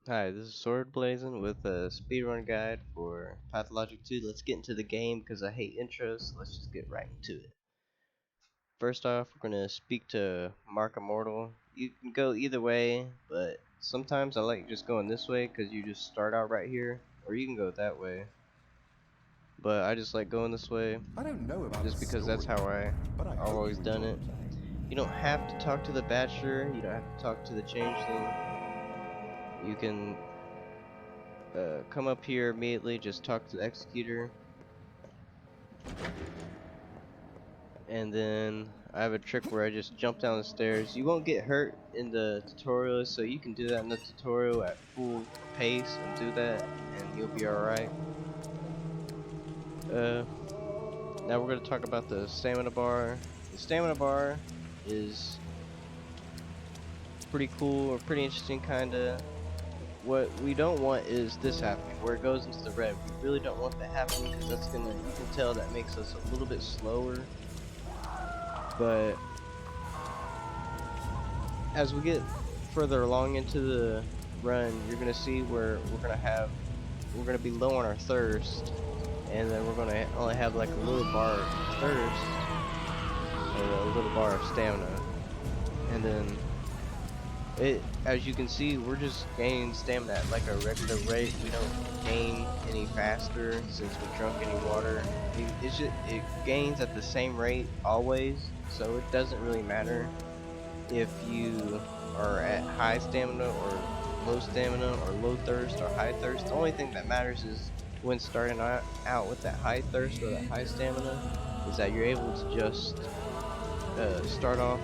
Hi, this is Sword Blazing with a speedrun guide for Pathologic 2. Let's get into the game because I hate intros, so let's just get right into it. First off, we're going to speak to Mark Immortal. You can go either way, but sometimes I like just going this way because you just start out right here, or you can go that way. But I just like going this way I don't know about just the because that's story, how I've but I hope always you done enjoy it. You don't have to talk to the Bachelor, you don't have to talk to the Changeling. You can come up here immediately, just talk to the Executor. And then I have a trick where I just jump down the stairs. You won't get hurt in the tutorial, so you can do that in the tutorial at full pace and do that, and you'll be alright. Now we're going to talk about the stamina bar. The stamina bar is pretty cool or pretty interesting, kinda. What we don't want is this happening, where it goes into the red. We really don't want that happening because that's gonna, you can tell that makes us a little bit slower. But as we get further along into the run, you're gonna see where we're gonna be low on our thirst, and then we're gonna only have like a little bar of thirst or a little bar of stamina, and then as you can see, we're just gaining stamina at like a regular rate. We don't gain any faster since we drunk any water. It gains at the same rate always, so it doesn't really matter if you are at high stamina or low stamina or low thirst or high thirst. The only thing that matters is when starting out with that high thirst or that high stamina is that you're able to just start off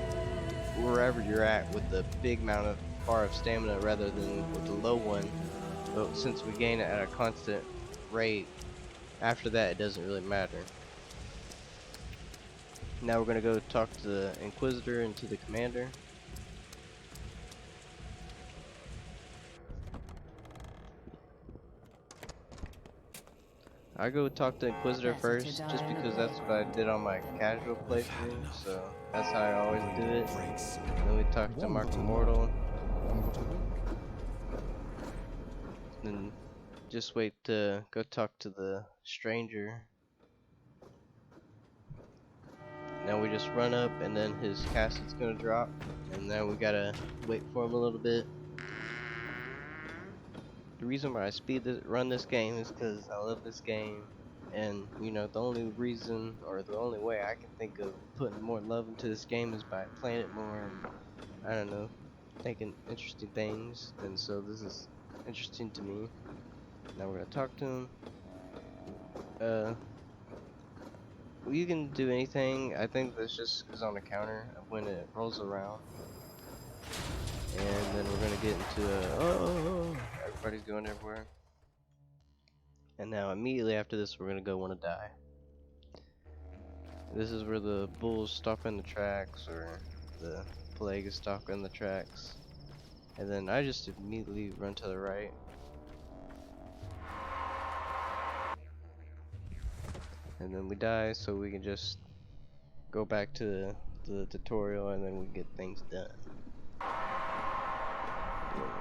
wherever you're at with the big amount of bar of stamina rather than with the low one. But since we gain it at a constant rate, after that it doesn't really matter. Now we're going to go talk to the Inquisitor and to the Commander. I go talk to Inquisitor first, just because that's what I did on my casual playthrough, so that's how I always do it. Then we talk to Mark Immortal, then just wait to go talk to the Stranger. Now we just run up, and then his casset's gonna drop, and then we gotta wait for him a little bit. The reason why I run this game is because I love this game. And, you know, the only reason, or the only way I can think of putting more love into this game is by playing it more and, I don't know, thinking interesting things. And so this is interesting to me. Now we're going to talk to him. You can do anything. I think this just is on the counter of when it rolls around. And then we're going to get into everybody's going everywhere. And now immediately after this, we're going to go want to die. This is where the bulls stop in the tracks, or the plague is stopping the tracks. And then I just immediately run to the right. And then we die, so we can just go back to the tutorial and then we get things done.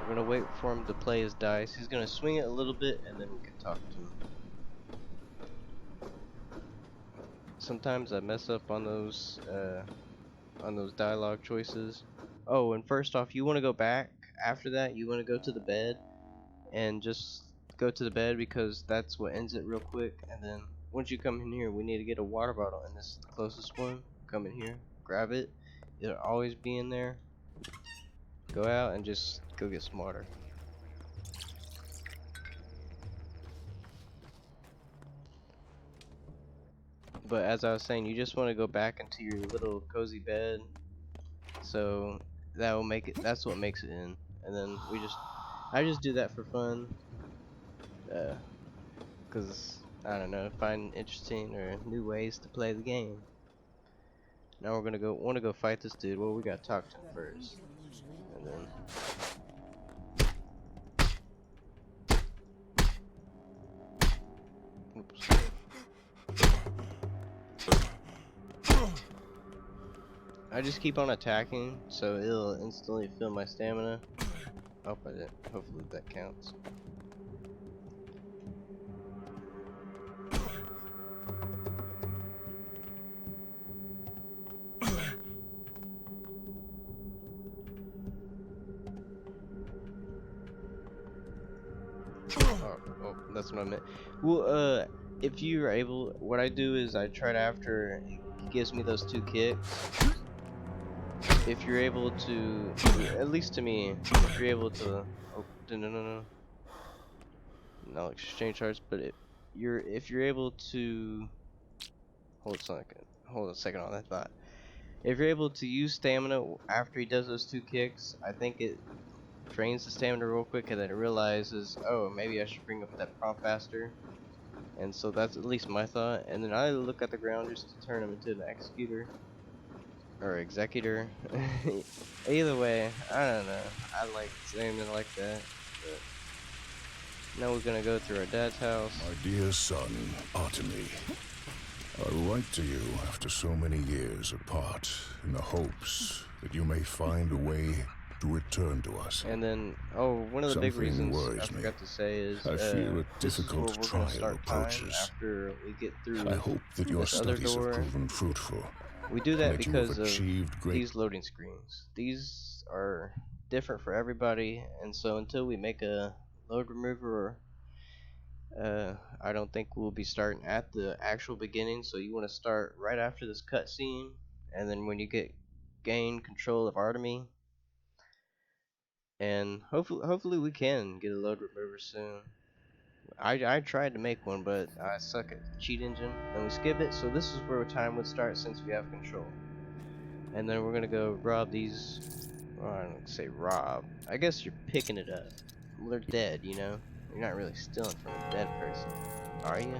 We're gonna wait for him to play his dice. He's gonna swing it a little bit and then we can talk to him. Sometimes I mess up on those dialogue choices. Oh, and first off, you want to go back. After that, you want to go to the bed and just go to the bed because that's what ends it real quick. And then once you come in here, we need to get a water bottle, and this is the closest one. Come in here, grab it. It'll always be in there. Go out and just go get some water. But as I was saying, you just want to go back into your little cozy bed, so that will make it. That's what makes it in. And then I just do that for fun, cause I don't know, find interesting or new ways to play the game. Now we're gonna want to go fight this dude. Well, we gotta talk to him first, and then. Oops. I just keep on attacking, so it'll instantly fill my stamina. Hope I didn't. Hopefully that counts. Oh, that's what I meant. Well, if you're able, what I do is I try to, after it gives me those 2 kicks, if you're able to, at least to me, if you're able to, oh, no exchange charts, but if you're able to, hold a second on that thought. If you're able to use stamina after he does those 2 kicks, I think it drains the stamina real quick, and then it realizes, oh, maybe I should bring up that prompt faster. And so that's at least my thought. And then I look at the ground just to turn him into an executor or executor. Either way, I don't know. I like saying it like that. But now we're gonna go through our dad's house. My dear son, Artemy, I write to you after so many years apart in the hopes that you may find a way to return to us. And then, oh, one of the big reasons I forgot to say is I fear a this is where difficult we're gonna trial start time approaches. after we get through I hope that your this other studies have door. proven fruitful. We do that that you have because of achieved great. these loading screens. These are different for everybody, and so until we make a load remover, I don't think we'll be starting at the actual beginning. So you want to start right after this cutscene, and then when you gain control of Artemy, and hopefully we can get a load remover soon. I tried to make one, but I suck at cheat engine. Then we skip it, so this is where time would start since we have control. And then we're gonna go rob these. Well, I don't say rob. I guess you're picking it up. Well, they're dead, you know. You're not really stealing from a dead person, are you?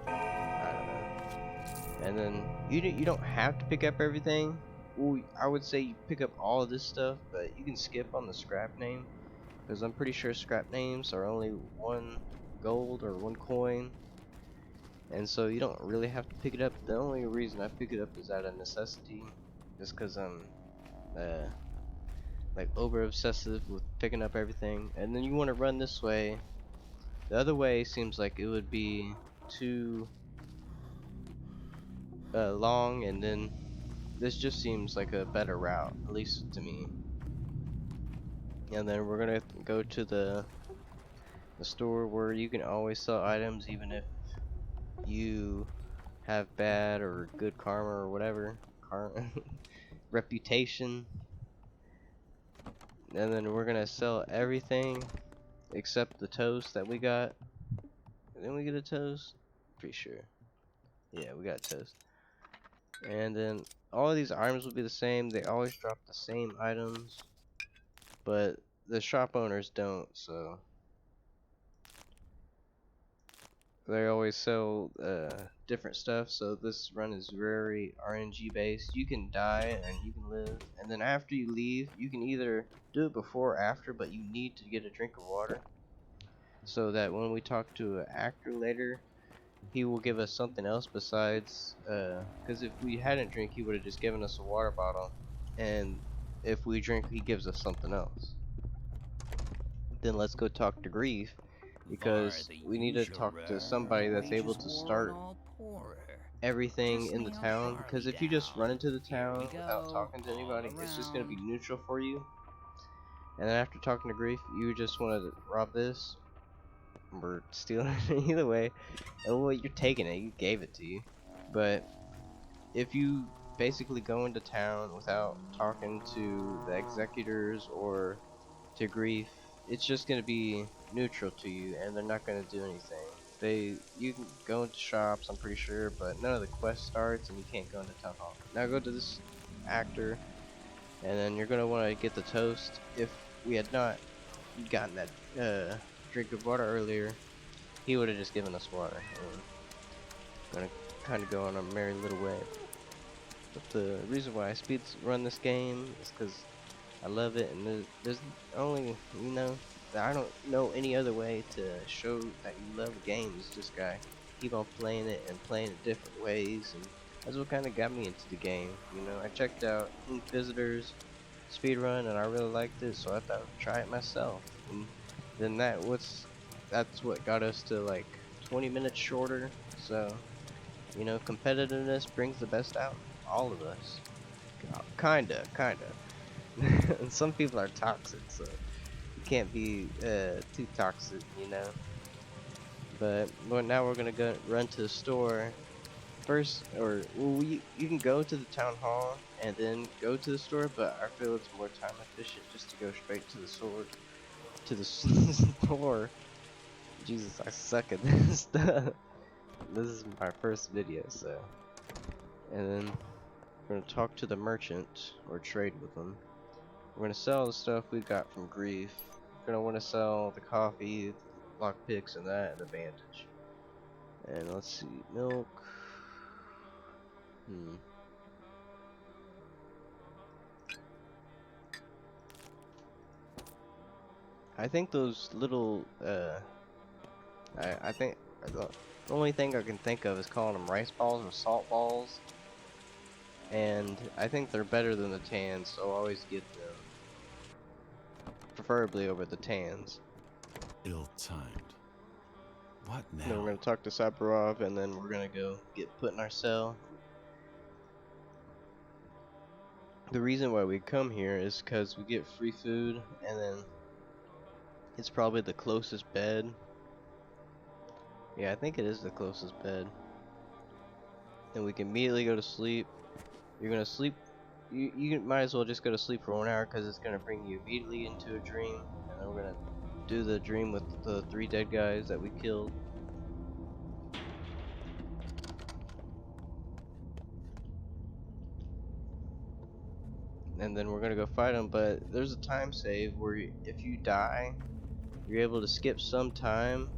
I don't know. And then you don't have to pick up everything. Well, I would say you pick up all of this stuff, but you can skip on the scrap name, because I'm pretty sure scrap names are only 1 gold or 1 coin. And so you don't really have to pick it up. The only reason I pick it up is out of necessity, just because I'm like over obsessive with picking up everything. And then you want to run this way. The other way seems like it would be too long, and then this just seems like a better route, at least to me. And then we're gonna go to the store where you can always sell items, even if you have bad or good karma or whatever reputation. And then we're gonna sell everything except the toast that we got. Didn't we get a toast? Pretty sure. Yeah, we got a toast. And then all of these items will be the same. They always drop the same items, but the shop owners don't, so they always sell different stuff. So this run is very RNG based. You can die and you can live, and then after you leave, you can either do it before or after, but you need to get a drink of water, so that when we talk to an actor later, he will give us something else besides, because if we hadn't drink, he would have just given us a water bottle, and if we drink, he gives us something else. Then let's go talk to Grief, because we need to talk to somebody that's able to start everything in the town, because if you just run into the town without talking to anybody, it's just going to be neutral for you. And then after talking to Grief, you just want to rob this or steal it. Either way, and well, you're taking it, you gave it to you. But if you basically go into town without talking to the executors or to Grief, it's just going to be neutral to you, and they're not going to do anything. You can go into shops, I'm pretty sure, but none of the quest starts, and you can't go into town hall. Now go to this actor, and then you're going to want to get the toast. If we had not gotten that drink of water earlier, he would have just given us water. I'm gonna kind of go on a merry little way. But the reason why I speed run this game is because I love it, and there's only, you know, I don't know any other way to show that you love a game. It's just gotta keep on playing it and playing it different ways, and that's what kind of got me into the game. You know, I checked out Ink Visitors, speedrun, and I really liked it, so I thought I'd try it myself. And then that's what got us to like 20 minutes shorter. So, you know, competitiveness brings the best out in all of us. Kinda. And some people are toxic, so you can't be too toxic, you know. But now we're gonna go run to the store first, or well, you can go to the town hall and then go to the store, but I feel it's more time efficient just to go straight to the store. Jesus, I suck at this stuff. This is my first video, so. And then we're gonna talk to the merchant or trade with them. We're gonna sell the stuff we got from Grief. We're gonna want to sell the coffee, lockpicks, and that, and the bandage. And let's see, milk. I think those little, I think the only thing I can think of is calling them rice balls or salt balls. And I think they're better than the tans, so I'll always get them. Preferably over the tans. Ill-timed. What now? Then we're gonna talk to Saparov, and then we're gonna go get put in our cell. The reason why we come here is because we get free food, and then it's probably the closest bed. Yeah, I think it is the closest bed. And we can immediately go to sleep. You're gonna sleep. You might as well just go to sleep for 1 hour because it's gonna bring you immediately into a dream, and then we're gonna do the dream with the 3 dead guys that we killed. And then we're gonna go fight them, but there's a time save where if you die, you're able to skip some time,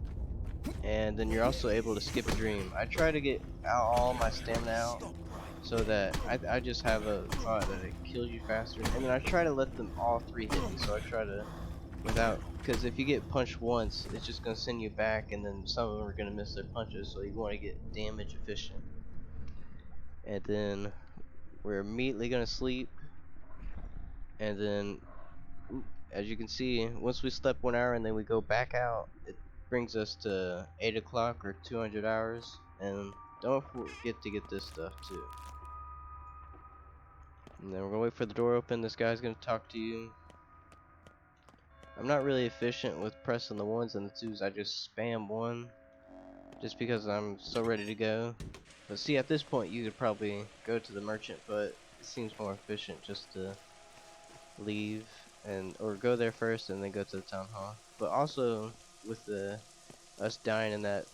and then you're also able to skip a dream. I try to get all my stamina out so that I just have a thought that it kills you faster, and then I try to let them all 3 hit me, so I try to because if you get punched once, it's just gonna send you back, and then some of them are gonna miss their punches, so you want to get damage efficient. And then we're immediately gonna sleep, and then as you can see, once we slept 1 hour and then we go back out, it brings us to 8 o'clock or 200 hours. And don't forget to get this stuff too. And then we're gonna wait for the door open. This guy's gonna talk to you. I'm not really efficient with pressing the 1s and the 2s. I just spam 1 just because I'm so ready to go. But see, at this point you could probably go to the merchant, but it seems more efficient just to leave or go there first and then go to the town hall. But also with us dying in that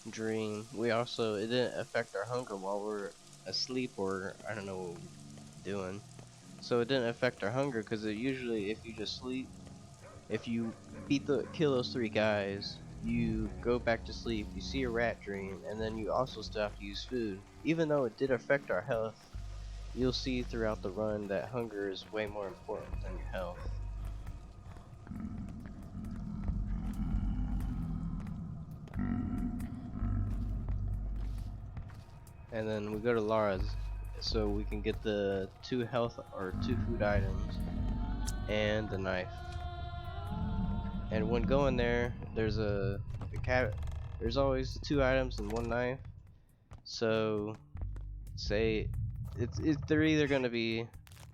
dream, it didn't affect our hunger while we're asleep, or I don't know what we're doing. So it didn't affect our hunger because usually if you just sleep, if you kill those 3 guys, you go back to sleep, you see a rat dream, and then you also still have to use food. Even though it did affect our health, you'll see throughout the run that hunger is way more important than your health. And then we go to Lara's so we can get the 2 health or 2 food items and the knife. And when going there, there's there's always 2 items and 1 knife. So say they're either going to be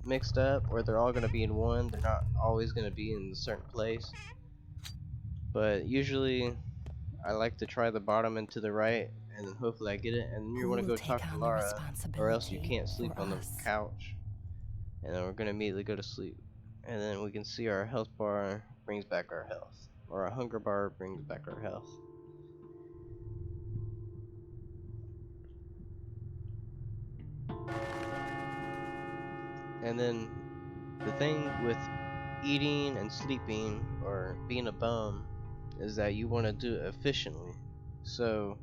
mixed up or they're all going to be in one. They're not always going to be in a certain place. But usually I like to try the bottom and to the right, and then hopefully I get it. And then you want to go talk to Lara, or else you can't sleep on the couch. And then we're going to immediately go to sleep. And then we can see our health bar brings back our health, or our hunger bar brings back our health. And then the thing with eating and sleeping or being a bum is that you want to do it efficiently. So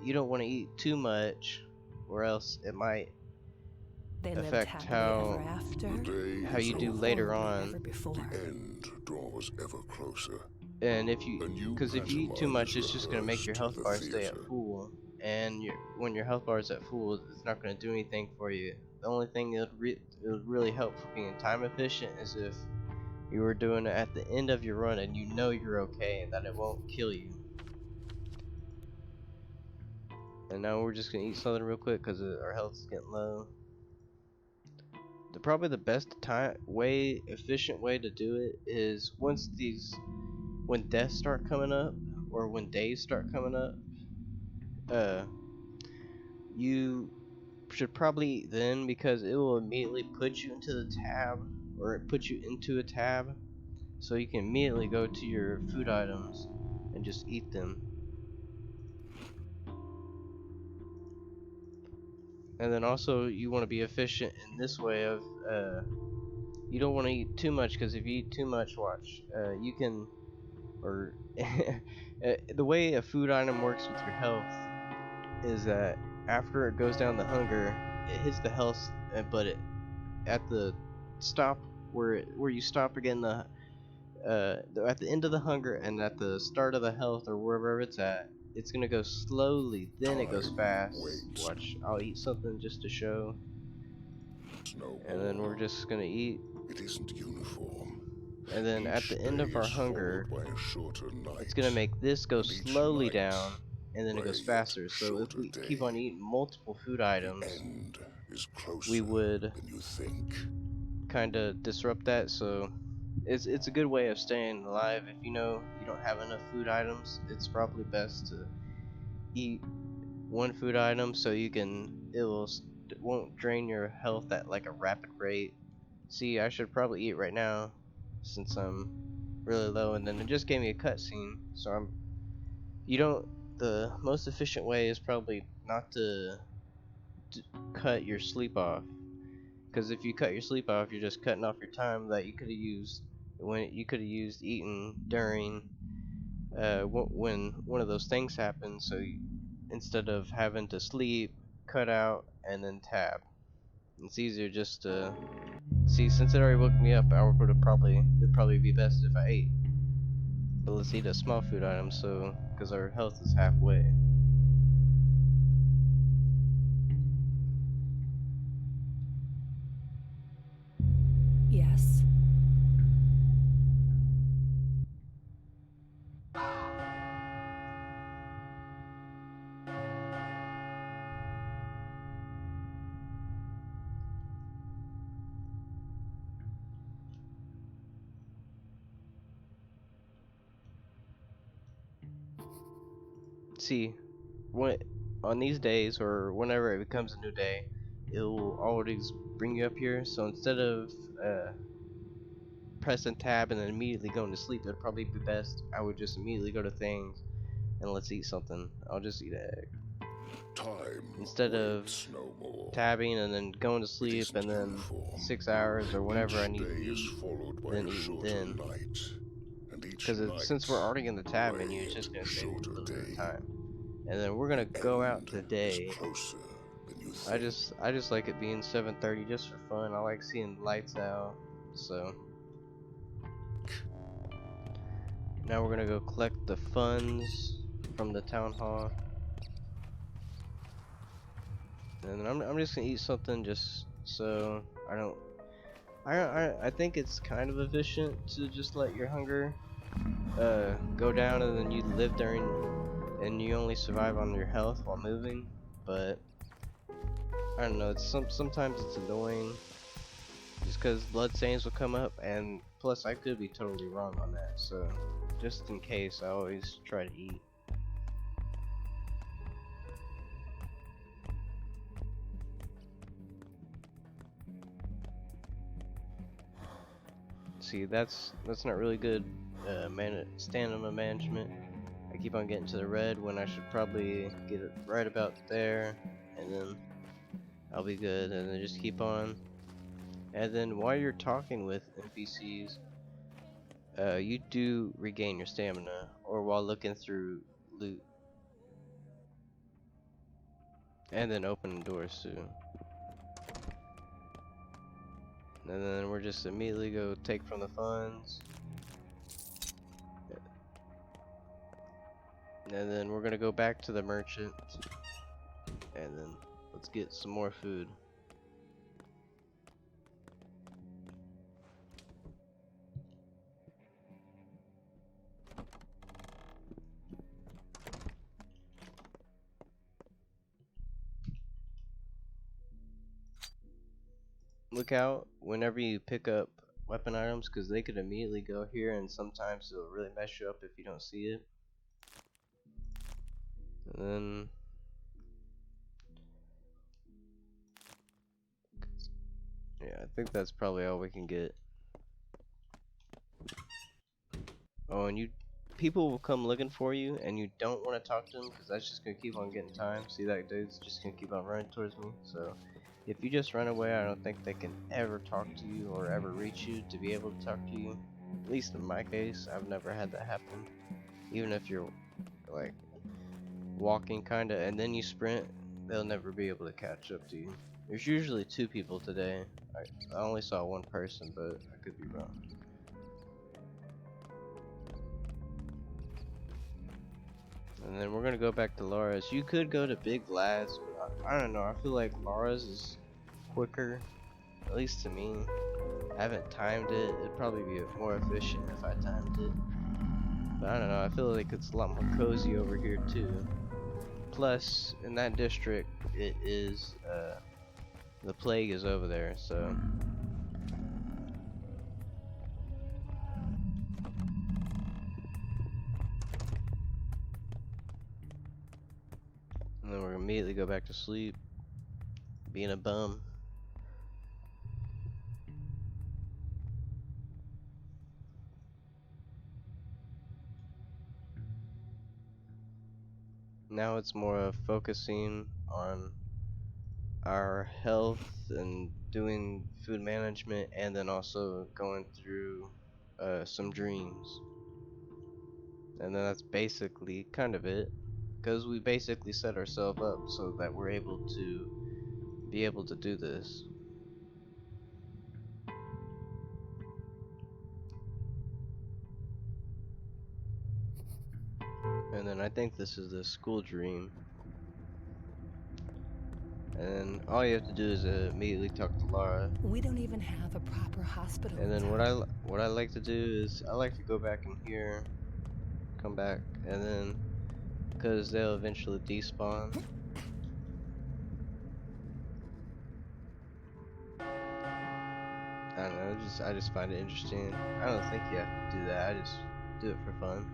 you don't want to eat too much, or else it might affect how you do later on. The end draws ever closer. And if you eat too much, it's just gonna make your health bar stay at full, and when your health bar is at full, it's not going to do anything for you. The only thing it would really help for being time efficient is if you were doing it at the end of your run and you know you're okay and that it won't kill you. And now we're just gonna eat something real quick because our health is getting low. Probably the best efficient way to do it is when deaths start coming up or when days start coming up, you should probably eat then because it will immediately put you into the tab, or it puts you into a tab, so you can immediately go to your food items and just eat them. And then also you want to be efficient in this way of you don't want to eat too much, because if you eat too much, watch, you can, or the way a food item works with your health is that after it goes down the hunger, it hits the health, but at the stop where you stop again at the end of the hunger and at the start of the health or wherever it's at, it's gonna go slowly, then it goes Time fast. waits. Watch, I'll eat something just to show, No and then we're more. just gonna eat. It isn't uniform. And then at Each the end day of our is hunger, followed by a shorter it's night, gonna make this go and each slowly night down, and then by it a goes yet faster. So if shorter we keep on day. eating multiple food The items, end is we closer would than you think. kind of disrupt that. So it's a good way of staying alive. If you know you don't have enough food items, it's probably best to eat one food item so you can it won't drain your health at like a rapid rate. See, I should probably eat right now since I'm really low, and then it just gave me a cutscene. So you don't. The most efficient way is probably not to cut your sleep off, because if you cut your sleep off, you're just cutting off your time that you could have used eating during when one of those things happens. So instead of having to sleep, cut out, and then tab, it's easier just to see. Since it already woke me up, it'd probably be best if I ate. But let's eat a small food item, so because our health is halfway. Yes. See, what on these days or whenever it becomes a new day, it will always bring you up here. So instead of pressing tab and then immediately going to sleep, it'd probably be best I would just immediately go to things and let's eat something. I'll just eat an egg Time instead of waits no more. tabbing and then going to It sleep isn't and then uniform. 6 hours or whenever I Each need to day is eat, followed by then a eating shorter then. night, and each Because since night we're already in the tab by a menu, it's yet just gonna save me a shorter little bit of day. time. And then we're gonna The go out end is today. closer than you I think. just like it being 7:30 just for fun. I like seeing the lights out. So now we're gonna go collect the funds from the town hall, and then I'm just gonna eat something just so I don't. I think it's kind of efficient to just let your hunger go down, and then you live during, and you only survive on your health while moving. But I don't know. Sometimes it's annoying just because bloodstains will come up, and plus I could be totally wrong on that. So just in case, I always try to eat. See, that's not really good stamina management. I keep on getting to the red when I should probably get it right about there, and then I'll be good, and then just keep on. And then while you're talking with NPCs, you do regain your stamina, or while looking through loot, and then open doors too. And then we're just immediately go take from the funds. And then we're gonna go back to the merchant. And then let's get some more food. Look out whenever you pick up weapon items, because they could immediately go here, and sometimes it'll really mess you up if you don't see it. And then yeah, I think that's probably all we can get. Oh, and people will come looking for you, and you don't want to talk to them because that's just gonna keep on getting time. See, that dude's just gonna keep on running towards me. So if you just run away, I don't think they can ever talk to you or ever reach you to be able to talk to you. At least in my case, I've never had that happen. Even if you're like walking kinda and then you sprint, they'll never be able to catch up to you. There's usually 2 people today. I only saw 1 person, but I could be wrong. And then we're gonna go back to Laura's. You could go to Big Lads, but I don't know. I feel like Laura's is quicker, at least to me. I haven't timed it. It'd probably be more efficient if I timed it. But I don't know. I feel like it's a lot more cozy over here too. Plus, in that district, it is the plague is over there, so. And then we're gonna immediately go back to sleep, being a bum. Now it's more of focusing on our health and doing food management, and then also going through some dreams. And then that's basically kind of it, because we basically set ourselves up so that we're able to do this. And then I think this is the school dream. And all you have to do is immediately talk to Lara. We don't even have a proper hospital And in then town. what I like to do is I like to go back in here, come back, and then because they'll eventually despawn. I don't know, I just find it interesting. I don't think you have to do that. I just do it for fun.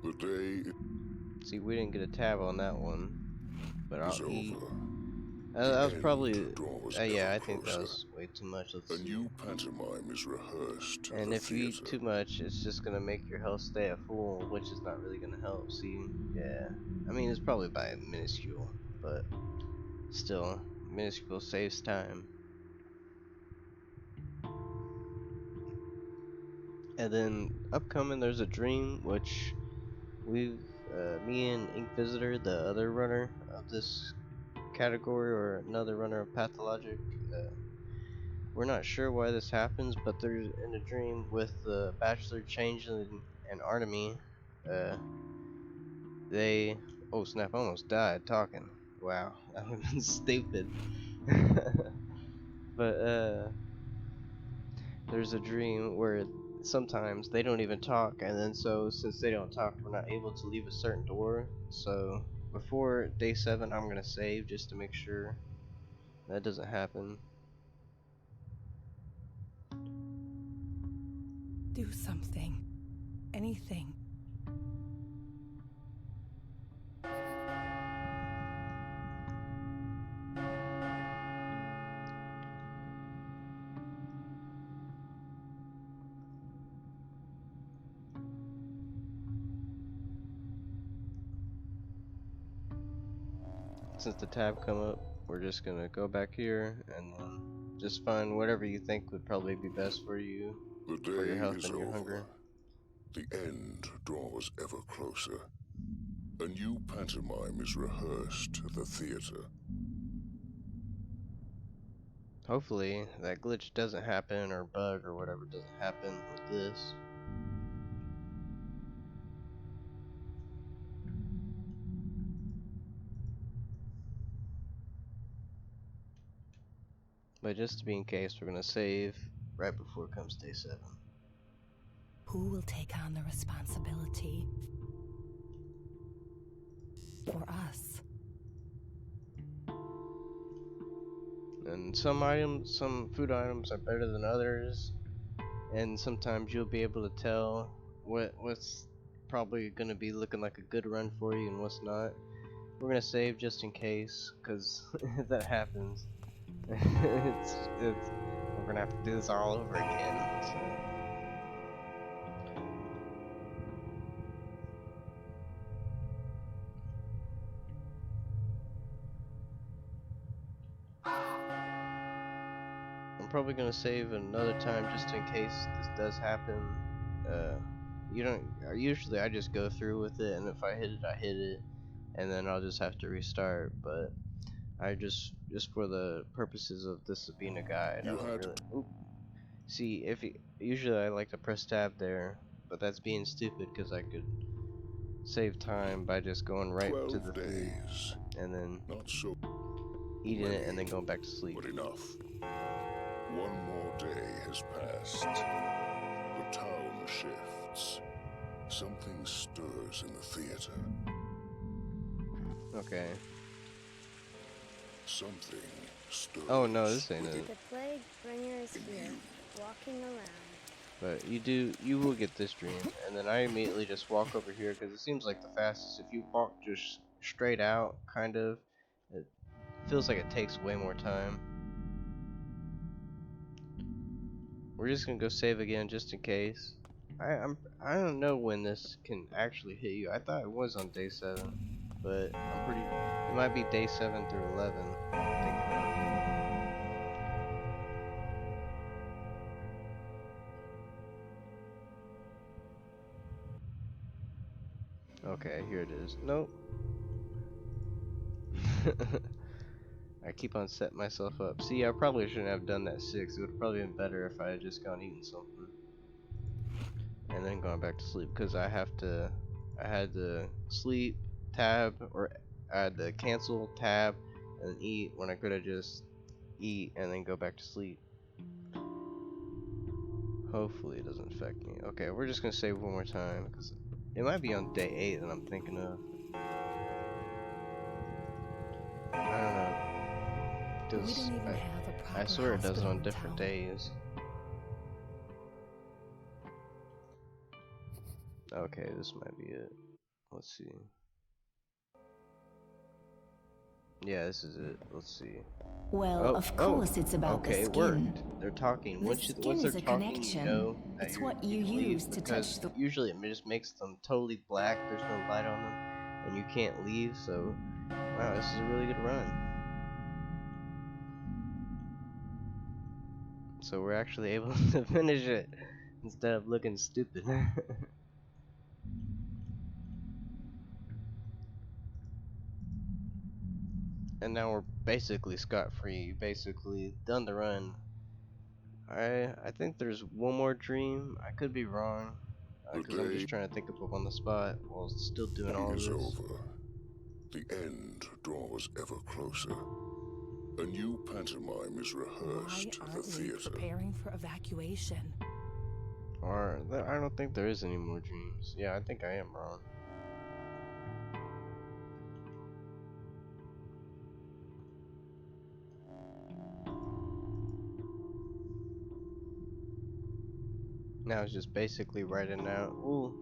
The day See, we didn't get a tab on that one, but is I'll eat. over. That The was end probably. draws Yeah, ever I think that closer. was way too much. A Let's see. new pantomime is rehearsed at And the if you eat theater. too much, it's just gonna make your health stay at full, which is not really gonna help. See, yeah. I mean, it's probably by minuscule, but still, minuscule saves time. And then upcoming, there's a dream which me and Ink Visitor, the other runner of this category, or another runner of Pathologic, we're not sure why this happens, but there's in a dream with the Bachelor, Changeling, and Artemy, uh, they, oh snap, I almost died talking. Wow, that would have been stupid. But there's a dream where sometimes they don't even talk, and then so since they don't talk, we're not able to leave a certain door. So before day 7, I'm gonna save just to make sure that doesn't happen. Do something. Anything. Since the tab come up, we're just gonna go back here and then just find whatever you think would probably be best for you, The for your day health is and your over. hunger. The end draws ever closer. A new pantomime is rehearsed at the theater. Hopefully that glitch doesn't happen, or bug or whatever doesn't happen with this. But just to be in case, we're gonna save right before it comes day 7. Who will take on the responsibility for us? And some food items are better than others, and sometimes you'll be able to tell what's probably gonna be looking like a good run for you and what's not. We're gonna save just in case, cause if that happens, it's we're gonna have to do this all over again. So. I'm probably gonna save another time just in case this does happen. You don't. Usually I just go through with it, and if I hit it, I hit it, and then I'll just have to restart. But I just for the purposes of this being a guide, I You don't had really. Oop. See, usually I like to press tab there, but that's being stupid because I could save time by just going right to 12 the food days. and then Not so eating it and many, then going back to sleep. but enough. One more day has passed. The town shifts. Something stirs in the theater. Okay. Something stirs. Oh no, this ain't within it. The plague bringer is here, walking around. But you will get this dream, and then I immediately just walk over here because it seems like the fastest. If you walk just straight out, kind of, it feels like it takes way more time. We're just gonna go save again just in case. I don't know when this can actually hit you. I thought it was on day 7, but it might be day 7 through 11. I'm thinking of. Okay, here it is. Nope. I keep on setting myself up. See, I probably shouldn't have done that 6. It would have probably been better if I had just gone eating something and then gone back to sleep, because I had to sleep, tab, or I had to cancel, tab, and eat when I could have just eat and then go back to sleep. Hopefully it doesn't affect me. Okay, we're just gonna save one more time because it might be on day 8 that I'm thinking of. I don't know. We don't even have a proper I swear it does it hospital on in different town. days. Okay, this might be it. Let's see. Yeah, this is it. Let's see. Well, Oh, of oh. course it's about Okay, the it skin. worked. They're talking. The Once skin they're is a talking, you connection. know that It's what you you can leave, use to because touch the... usually it just makes them totally black. There's no light on them, and you can't leave. So, wow, this is a really good run. So we're actually able to finish it instead of looking stupid. And now we're basically scot-free. Basically done the run. I think there's one more dream. I could be wrong, the because I'm day just trying to think of them on the spot while still doing all of is this. over. The end draws ever closer. A new pantomime is Why rehearsed at the aren't we theater. preparing for evacuation? Or I don't think there is any more dreams. Yeah, I think I am wrong. Now it's just basically writing out. Ooh,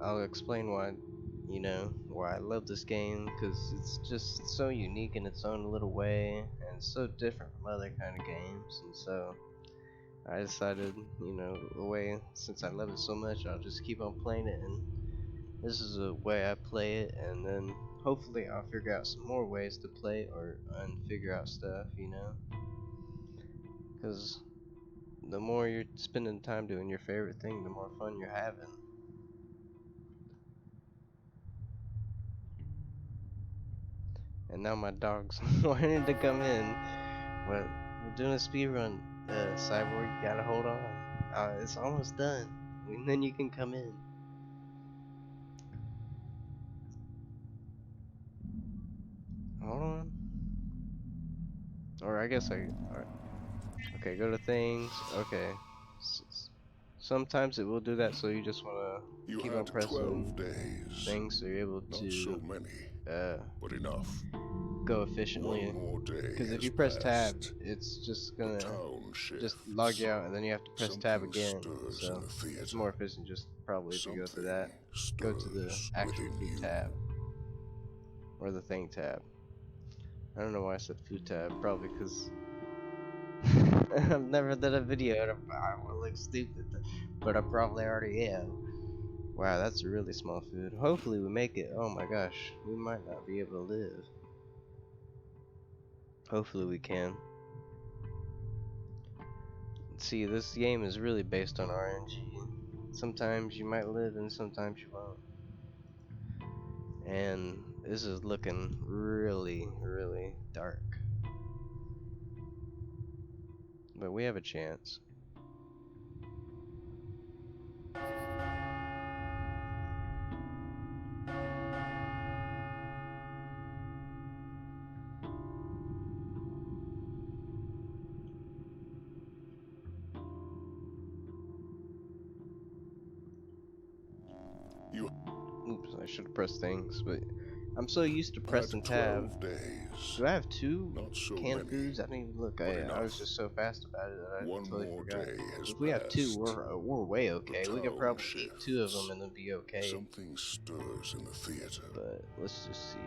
I'll explain why I love this game, because it's just so unique in its own little way, and it's so different from other kind of games, and so I decided, since I love it so much, I'll just keep on playing it, and this is a way I play it, and then hopefully I'll figure out some more ways to play it, and figure out stuff, because the more you're spending time doing your favorite thing, the more fun you're having. And now my dog's wanting to come in, but We're doing a speed run, Cyborg. You gotta hold on. It's almost done, and then you can come in. Hold on. Or I guess alright. Okay, go to things. Okay. Sometimes it will do that, so you just wanna You keep on had pressing 12 days. things so you're able Not so to many, but enough. go One efficiently. more day Because if has you press tab, passed. it's just The gonna town just log shifts. you out, and then you have to press tab Something again. stirs in So the it's theater. more efficient just probably if you go to Something that, go to the stirs actual within food you. tab or the thing tab. I don't know why I said food tab. Probably because I've never done a video and I will look stupid, but I probably already am. Wow, that's a really small food. Hopefully we make it. Oh my gosh, we might not be able to live. Hopefully we can. See, this game is really based on RNG. Sometimes you might live and sometimes you won't. And this is looking really, really dark. But we have a chance. You Oops, I should have pressed things, but I'm so used to had pressing tab. 12 days. Do I have two Not so canned many, foods? I didn't even look. but I was enough. just so fast about it that I One totally more forgot. day has If we have two, passed. we're way The okay. We could town probably eat two of them shifts. and then be okay. Something stirs in the theater. But let's just see.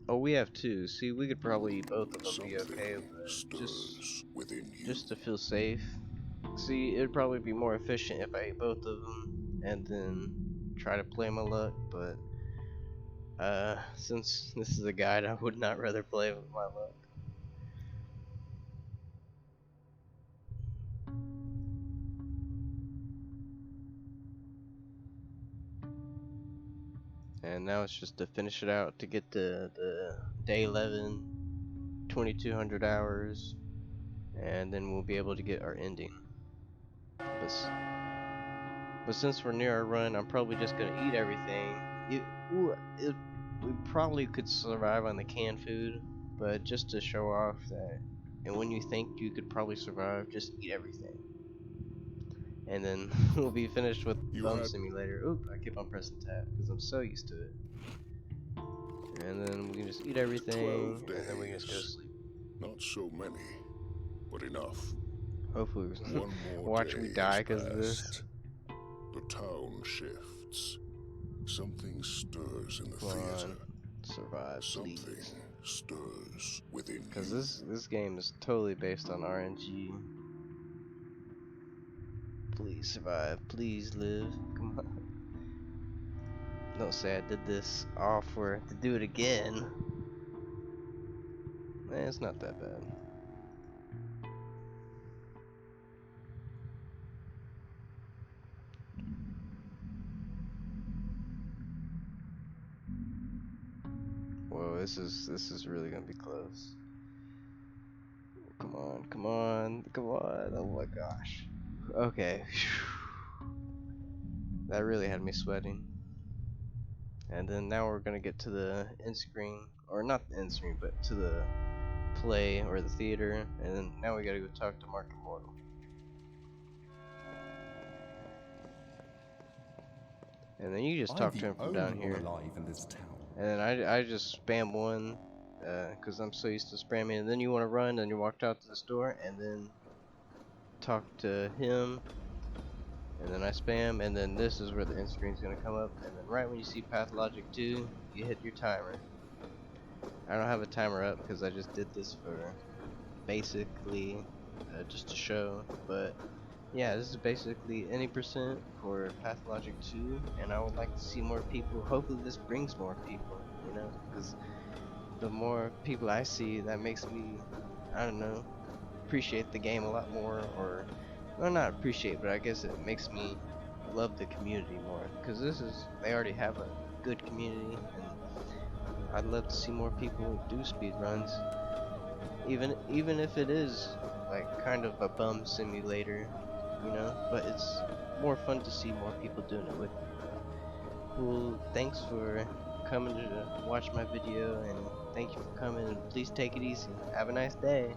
Oh, we have two. See, we could probably eat both of them, be okay, Something but stirs within you. just to feel safe. See, it'd probably be more efficient if I ate both of them and then try to play my luck, but since this is a guide, I would not rather play with my luck. And now it's just to finish it out to get the day 11, 2200 hours, and then we'll be able to get our ending. But since we're near our run, I'm probably just gonna eat everything. We probably could survive on the canned food, but just to show off that, and when you think you could probably survive, just eat everything. And then we'll be finished with You Bum had Simulator. Oop, I keep on pressing tab because I'm so used to it. And then we can just eat everything, 12 and then we can just go to days. sleep. Not so many, but enough. Hopefully, One more watch we day die has because of this. passed. The town shifts. Something stirs in the Come theater. on, survive, Something please. stirs within Because you. this game is totally based on RNG. Please survive. Please live. Come on. Don't say I did this all for to do it again. It's not that bad. Whoa, this is really gonna be close. Come on, come on, come on. Oh my gosh. Okay. That really had me sweating. And then now we're gonna get to the end screen, or not the end screen, but to the play or the theater, and then now we gotta go talk to Mark Immortal. And then you just I'm talk the to him from only down one here. alive in this town. And then I just spam one, cause I'm so used to spamming. And then you want to run, and you walk out to the store, and then talk to him. And then I spam, and then this is where the end screen's gonna come up. And then right when you see Pathologic 2, you hit your timer. I don't have a timer up because I just did this for basically just to show. But yeah, this is basically any percent for Pathologic 2, and I would like to see more people. Hopefully this brings more people, you know, because the more people I see, that makes me, I don't know, appreciate the game a lot more, or, well, not appreciate, but I guess it makes me love the community more, because they already have a good community, and I'd love to see more people do speed runs, even if it is like kind of a bum simulator, you know. But it's more fun to see more people doing it with me. Well, thanks for coming to watch my video, and thank you for coming. And please take it easy. Have a nice day.